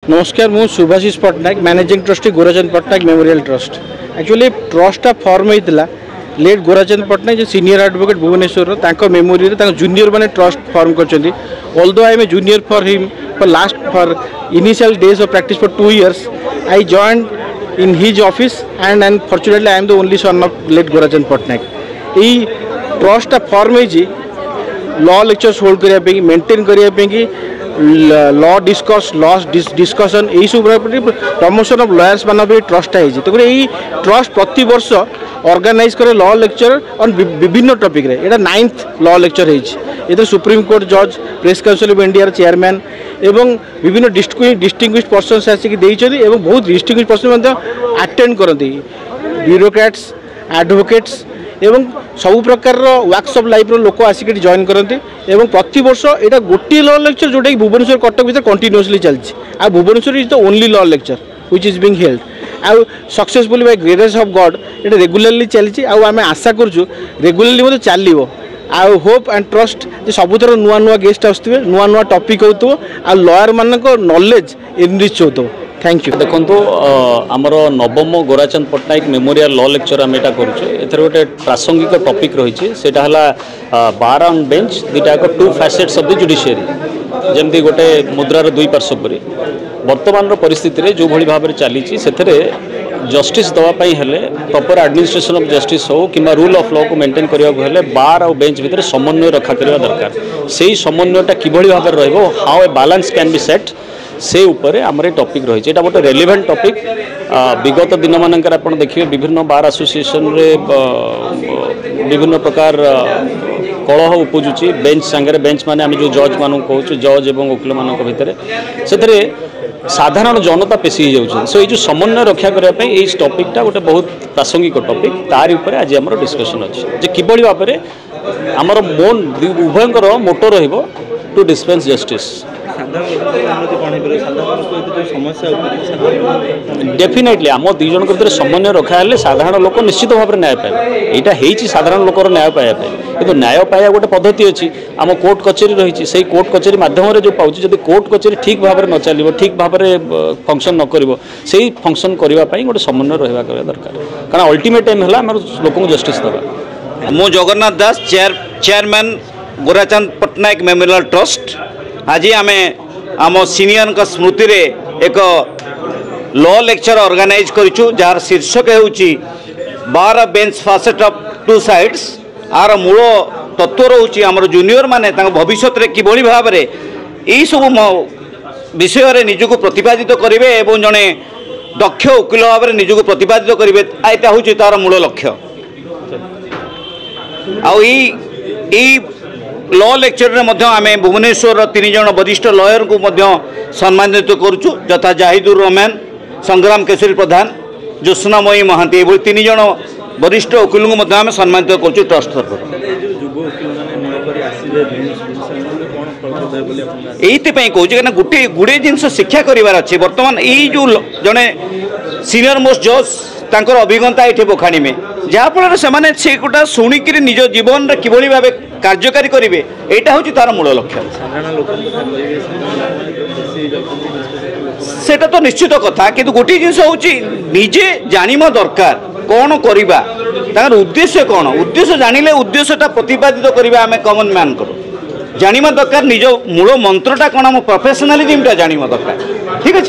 नमस्कार मु Subhashish Pattnaik managing trustee Gorachand Pattnaik memorial trust. Actually ट्रस्टा फॉर्म होता लेट गोराचंद पट्टनायक जो senior advocate Bhubaneswar memory junior मैंने ट्रस्ट फॉर्म कर although I am a junior for him for initial days of practice for 2 years I joined in his office and fortunately I am the only son of late Gorachand Pattnaik. यही ट्रस्टा form होती law lectures hold करने maintain करने law discuss law discussion यही सब promotion of lawyers मान trust है। तो यही ट्रस्ट प्रति वर्ष ऑर्गेनाइज करे लॉ लेक्चर ऑन विभिन्न टॉपिक रे। एटा 9th लॉ लेक्चर है। सुप्रीम कोर्ट जज press council of India chairman एवं विभिन्न डिस्टिंग्विश्ड पर्सन्स आसिक बहुत डिस्टिंग्विश्ड पर्सन अटेंड करती ब्यूरोक्रेट्स एडवोकेट्स एवं सबु प्रकार वर्कशॉप लाइफ लोक आसिक जॉइन करते प्रति वर्ष यहाँ गोटे लॉ लेक्चर जोटा कि भुवनेश्वर कटक भीतर कंटिन्यूअसली चलती आ Bhubaneswar is the only law lecture which is being held आउ successfully by grace of God ये रेगुलरली चलती आम आशा करूँ रेगुलरली चलो आउ होप एंड ट्रस्ट सबुथर नुआ नुआ गेस्ट आसुवे नुआ नुआ टॉपिक हो आ लॉयर मान नॉलेज इनरिच हो। Thank you. देखो आमर नवम गोराचंद पट्टनायक मेमोरियल लॉ लेक्चर आम यहाँ करुचे गोटे प्रासंगिक टॉपिक रही है बार ऑन बेंच दुटा 2 facets ऑफ द जुडिशियरी जमती गोटे मुद्रार 2 पार्श्व परी वर्तमान परिस्थिति रे जो भली भाव में चली जस्टिस दवापाई हेले प्रॉपर एडमिनिस्ट्रेशन ऑफ जस्टिस हो कि रूल ऑफ लॉ को मेंटेन करने बार और बेंच भितर समन्वय रखा करवा दरकार से समन्वयटा किभली भाव में how a balance can be set से उपरे आमर टॉपिक रही है। गोटे रेलिवेंट टॉपिक विगत दिन मानकर आप देखिए विभिन्न बार एसोसिएशन रे विभिन्न प्रकार कलह उपजुची बेंच सांगे बेंच माने आम जो जज मान कहूँ जज और वकिल मान भितर से साधारण जनता पेशी हो सो ये समन्वय रक्षा करने ये टॉपिकटा गोटे बहुत प्रासंगिक टॉपिक तार ऊपर आज आम डिस्कसन अच्छे किभली भाव में आमर मोन उभयंकर मोटो रहिबो टू डिस्पेंस जस्टिस। डेफिनेटली आम दुई जन भर समन्वय रखा है साधारण लोक निश्चित भाव में न्याय पाए यहाँ साधारण लोकर न्याय पाइबा कि न्याय पाइबा गोटे पद्धति अच्छी आम कोर्ट कचेरी रही से कोर्ट कचेरी माध्यम जो पाँच जब कोर्ट कचेरी ठीक भाव में न चलो ठीक भाव में फंक्शन न कर फंक्शन करने गोटे समन्वय रहा दरकार कारण अल्टीमेट टाइम है आम लोक जस्टिस देवा। मु Jagannath Das chairman Gorachand Pattnaik memorial trust आज आम आम सीनियर का स्मृति रे एक लॉ लेक्चर ऑर्गेनाइज करूँ जार शीर्षक होची bar bench facet of 2 sides आर मूल तत्व रोचे आमर जूनियर माने भविष्य में किभली भाव में यही सब विषय रे निजको प्रतिपादित करेंगे एवं जड़े दक्ष वकिल भाव में निजको प्रतिपादित करेंगे यहाँ हूँ तार मूल लक्ष्य। लॉ लेक्चर रे आम भुवनेश्वर 3 जन वरिष्ठ लॉयर को सम्मानित करुचु यथा जाहिदुर रहमान संग्राम केशरी प्रधान ज्योत्सनामयी महांती ये 3 जन वरिष्ठ वकिल को आम सम्मानित करुचु ट्रस्ट तरफ। ये कहूँ गोटे गुड़े जिनस शिक्षा करार अच्छे बर्तमान यही जो जड़े सीनियर मोस्ट जज तांकर अभिज्ञता ये बखाणी में जहाँफल से गोटा शुणिक निज जीवन में किभली भाव कार्यकारी करेंगे यहाँ हूँ तार मूल लक्ष्य। सेटा तो निश्चित कथा कि गोटे जिनस हूँ निजे जानिमा दरकार कौन करवा तार उद्देश्य कौन उद्देश्य जानिले उद्देश्यटा प्रतिपादित करवा आम कॉमन मैन करूँ जानिमा दरकार निज मूल मंत्रटा कौन आम प्रोफेशनलिज्मटा जानिमा दरकार। ठीक है।